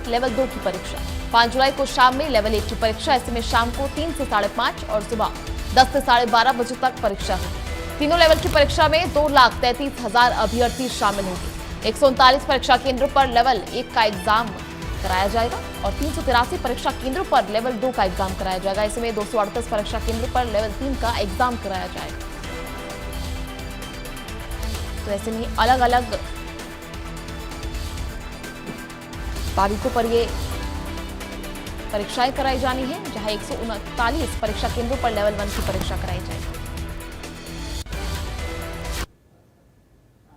Level 2 की परीक्षा। 5 जुलाई को शाम में लेवल 1 की परीक्षा। ऐसे में शाम को 3 से 5:30 और सुबह 10 से 12:30 बजे तक परीक्षा होगी। तीनों लेवल की परीक्षा में 2,33,000 अभ्यर्थी शामिल होंगे। 139 परीक्षा केंद्रों पर लेवल 1 का एग्जाम कराया जाएगा और 383 परीक्षा केंद्रों पर लेवल 2 का एग्जाम कराया जाएगा। ऐसे में 238 परीक्षा केंद्रों पर लेवल 3 का एग्जाम कराया जाएगा। तो ऐसे में अलग अलग तारीखों पर ये परीक्षाएं कराई जानी है, जहां 139 परीक्षा केंद्रों पर लेवल 1 की परीक्षा कराई जाएगी।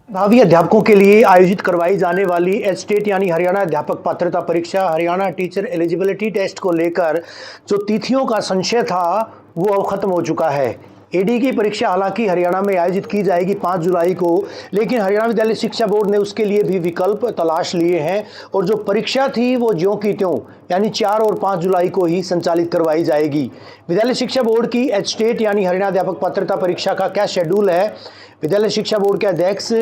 भावी अध्यापकों के लिए आयोजित करवाई जाने वाली एचटेट यानी हरियाणा अध्यापक पात्रता परीक्षा, हरियाणा टीचर एलिजिबिलिटी टेस्ट को लेकर जो तिथियों का संशय था वो अब खत्म हो चुका है। एडी की परीक्षा हालांकि हरियाणा में आयोजित की जाएगी 5 जुलाई को, लेकिन हरियाणा विद्यालय शिक्षा बोर्ड ने उसके लिए भी विकल्प तलाश लिए हैं और जो परीक्षा थी वो ज्यों की त्यों यानी 4 और 5 जुलाई को ही संचालित करवाई जाएगी। विद्यालय शिक्षा बोर्ड की एचटेट यानी हरियाणा अध्यापक पात्रता परीक्षा का क्या शेड्यूल है, विद्यालय शिक्षा बोर्ड के अध्यक्ष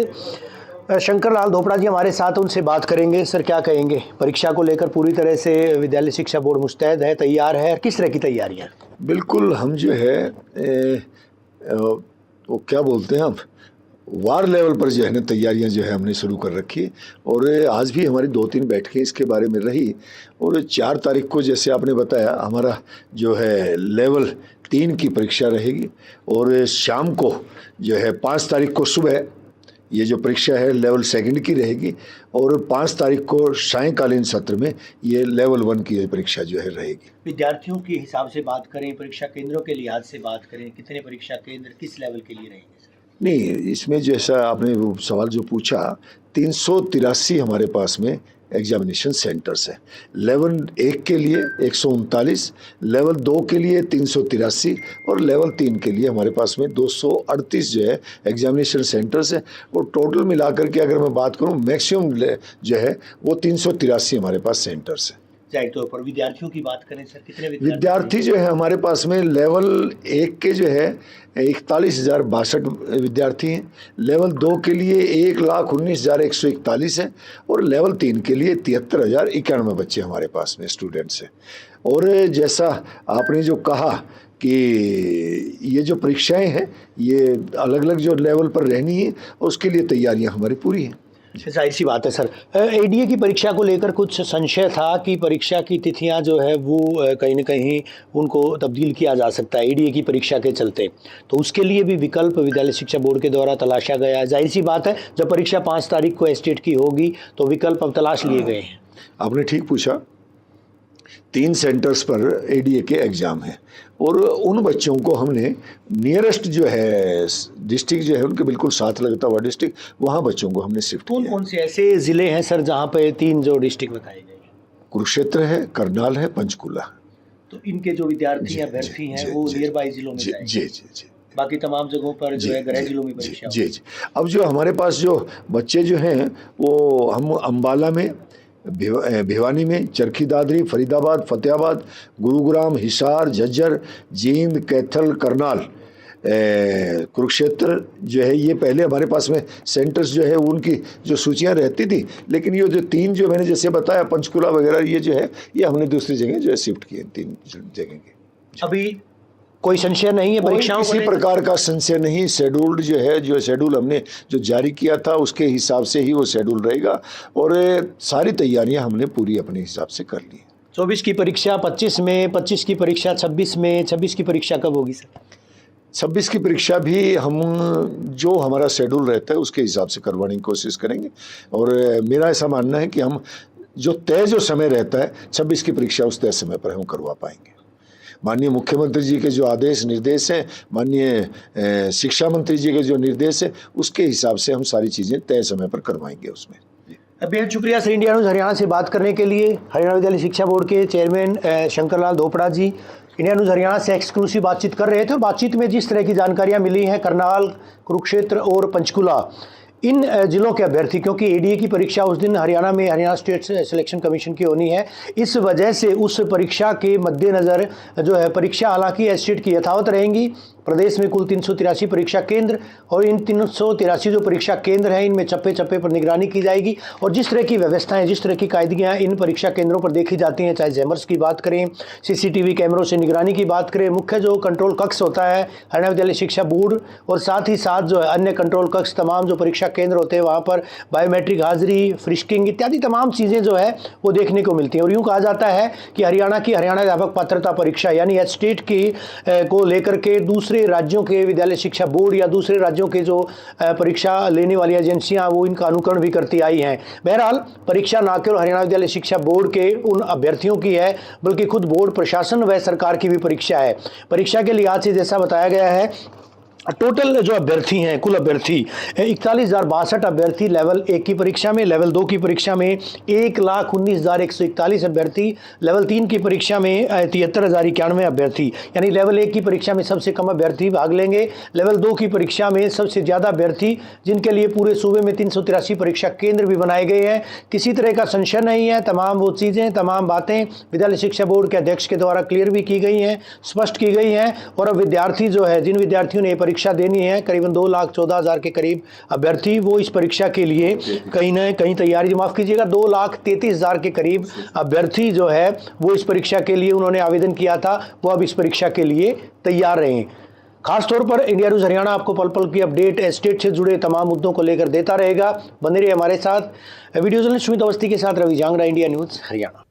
शंकर लाल धोपड़ा जी हमारे साथ, उनसे बात करेंगे। सर, क्या कहेंगे, परीक्षा को लेकर पूरी तरह से विद्यालय शिक्षा बोर्ड मुस्तैद है, तैयार है, किस तरह की तैयारियां? बिल्कुल, हम जो है वो क्या बोलते हैं, अब वार लेवल पर जो है ना तैयारियां जो है हमने शुरू कर रखी और आज भी हमारी 2-3 बैठकें इसके बारे में रही। और 4 तारीख को जैसे आपने बताया हमारा जो है लेवल 3 की परीक्षा रहेगी और शाम को जो है 5 तारीख को सुबह ये जो परीक्षा है लेवल 2 की रहेगी और 5 तारीख को सायंकालीन सत्र में ये लेवल 1 की परीक्षा जो है रहेगी। विद्यार्थियों के हिसाब से बात करें, परीक्षा केंद्रों के लिहाज से बात करें, कितने परीक्षा केंद्र किस लेवल के लिए रहेंगे? नहीं, इसमें जैसा आपने वो सवाल जो पूछा, 383 हमारे पास में एग्जामिनेशन सेंटर्स है। लेवल 1 के लिए 139, लेवल 2 के लिए 383 और लेवल 3 के लिए हमारे पास में 238 जो है एग्जामिनेशन सेंटर्स है। और टोटल मिलाकर के अगर मैं बात करूं मैक्सिमम जो है वो 383 हमारे पास सेंटर्स है। जाहिर तौर पर विद्यार्थियों की बात करें सर, कितने विद्यार्थी जो है हमारे पास में लेवल 1 के जो है 41,062 विद्यार्थी हैं, लेवल 2 के लिए 1,19,141 है और लेवल 3 के लिए 73,091 बच्चे हमारे पास में स्टूडेंट्स हैं। और जैसा आपने जो कहा कि ये जो परीक्षाएं हैं ये अलग अलग जो लेवल पर रहनी है उसके लिए तैयारियां हमारी पूरी हैं। जाहिर सी बात है सर। एडीए की परीक्षा को लेकर कुछ संशय था कि परीक्षा की तिथियां जो है वो कहीं ना कहीं उनको तब्दील किया जा सकता है एडीए की परीक्षा के चलते, तो उसके लिए भी विकल्प विद्यालय शिक्षा बोर्ड के द्वारा तलाशा गया है। जाहिर सी बात है, जब परीक्षा 5 तारीख को एचटेट की होगी तो विकल्प अब तलाश लिए गए हैं। आपने ठीक पूछा, 3 सेंटर्स पर एडीए के एग्ज़ाम हैं और उन बच्चों को हमने नियरेस्ट जो है डिस्ट्रिक्ट जो है उनके बिल्कुल साथ लगता हुआ डिस्ट्रिक्ट, वहाँ बच्चों को हमने शिफ्ट किया। कौन से ऐसे ज़िले हैं सर जहाँ पे 3 जो डिस्ट्रिक्ट बताए गए? कुरुक्षेत्र है, करनाल है, पंचकुला। तो इनके जो विद्यार्थी अभ्यर्थी हैं वो नियर बाई जिलों में जाएंगे? जी जी जी। बाकी तमाम जगहों पर जो है गृह जिलों में परीक्षा? जी जी। अब जो हमारे पास जो बच्चे जो हैं वो हम अम्बाला में, भिवानी में, चरखी दादरी, फरीदाबाद, फतेहाबाद, गुरुग्राम, हिसार, झज्जर, जींद, कैथल, करनाल, कुरुक्षेत्र जो है ये पहले हमारे पास में सेंटर्स जो है उनकी जो सूचियां रहती थी, लेकिन ये जो 3 जो मैंने जैसे बताया पंचकुला वगैरह ये जो है ये हमने दूसरी जगह जो है शिफ्ट किए 3 जगह के। अभी कोई संशय नहीं है परीक्षाओं? किसी प्रकार का संशय नहीं। शेड्यूल्ड जो है, जो शेड्यूल हमने जो जारी किया था उसके हिसाब से ही वो शेड्यूल रहेगा और सारी तैयारियां हमने पूरी अपने हिसाब से कर ली। 24 की परीक्षा 25 में, 25 की परीक्षा 26 में, 26 की परीक्षा कब होगी सर? 26 की परीक्षा भी हम जो हमारा शेड्यूल रहता है उसके हिसाब से करवाने की कोशिश करेंगे और मेरा ऐसा मानना है कि हम जो तय जो समय रहता है 26 की परीक्षा उस तय समय पर हम करवा पाएंगे। माननीय मुख्यमंत्री जी के जो आदेश निर्देश हैं, माननीय शिक्षा मंत्री जी के जो निर्देश है उसके हिसाब से हम सारी चीज़ें तय समय पर करवाएंगे उसमें। बेहद शुक्रिया सर इंडिया न्यूज़ हरियाणा से बात करने के लिए। हरियाणा विद्यालय शिक्षा बोर्ड के चेयरमैन शंकर लाल धोपड़ा जी इंडिया न्यूज़ हरियाणा से एक्सक्लूसिव बातचीत कर रहे थे। बातचीत में जिस तरह की जानकारियां मिली हैं करनाल, कुरुक्षेत्र और पंचकुला इन जिलों के अभ्यर्थी, क्योंकि एडीए की परीक्षा उस दिन हरियाणा में हरियाणा स्टेट सिलेक्शन कमीशन की होनी है, इस वजह से उस परीक्षा के मद्देनज़र जो है परीक्षा हालांकि एचटेट की यथावत रहेंगी प्रदेश में कुल 383 परीक्षा केंद्र और इन 383 जो परीक्षा केंद्र हैं इनमें चप्पे चप्पे पर निगरानी की जाएगी और जिस तरह की व्यवस्थाएं, जिस तरह की कायदगियाँ इन परीक्षा केंद्रों पर देखी जाती हैं, चाहे जैमर्स की बात करें, सीसीटीवी कैमरों से निगरानी की बात करें, मुख्य जो कंट्रोल कक्ष होता है हरियाणा विद्यालय शिक्षा बोर्ड और साथ ही साथ जो है अन्य कंट्रोल कक्ष, तमाम जो परीक्षा केंद्र होते हैं वहाँ पर बायोमेट्रिक हाजिरी, फ्रिस्किंग इत्यादि तमाम चीज़ें जो है वो देखने को मिलती हैं। और यूँ कहा जाता है कि हरियाणा अध्यापक पात्रता परीक्षा यानी एचटेट की को लेकर के दूसरे राज्यों के विद्यालय शिक्षा बोर्ड या दूसरे राज्यों के जो परीक्षा लेने वाली एजेंसियां वो इनका अनुकरण भी करती आई हैं। बहरहाल परीक्षा न केवल हरियाणा विद्यालय शिक्षा बोर्ड के उन अभ्यर्थियों की है बल्कि खुद बोर्ड प्रशासन व सरकार की भी परीक्षा है। परीक्षा के लिहाज से जैसा बताया गया है टोटल जो अभ्यर्थी हैं, कुल अभ्यर्थी 41,062 अभ्यर्थी लेवल 1 की परीक्षा में, लेवल 2 की परीक्षा में 1,19,141 अभ्यर्थी, लेवल 3 की परीक्षा में 73,091 अभ्यर्थी, यानी लेवल 1 की परीक्षा में सबसे कम अभ्यर्थी भाग लेंगे, लेवल 2 की परीक्षा में सबसे ज़्यादा अभ्यर्थी, जिनके लिए पूरे सूबे में 383 परीक्षा केंद्र भी बनाए गए हैं। किसी तरह का संशय नहीं है, तमाम वो चीज़ें, तमाम बातें विद्यालय शिक्षा बोर्ड के अध्यक्ष के द्वारा क्लियर भी की गई हैं, स्पष्ट की गई हैं। और अब विद्यार्थी जो है, जिन विद्यार्थियों ने परीक्षा देनी है, करीबन 2,14,000 के करीब अभ्यर्थी, वो इस परीक्षा के लिए कहीं ना कहीं तैयारी, माफ कीजिएगा 2,33,000 के करीब अभ्यर्थी जो है वो इस परीक्षा के लिए उन्होंने आवेदन किया था, वो अब इस परीक्षा के लिए तैयार रहे। खासतौर पर इंडिया न्यूज़ हरियाणा आपको पल पल की अपडेट स्टेट से जुड़े तमाम मुद्दों को लेकर देता रहेगा। बने रहिए हमारे साथ। वीडियो जर्नलिस्ट सुमित अवस्थी के साथ रवि जांगड़ा, इंडिया न्यूज़ हरियाणा।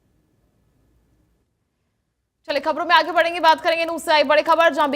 चलिए खबरों में आगे बढ़ेंगे, बात करेंगे न्यूज़ से आई बड़ी खबर जहां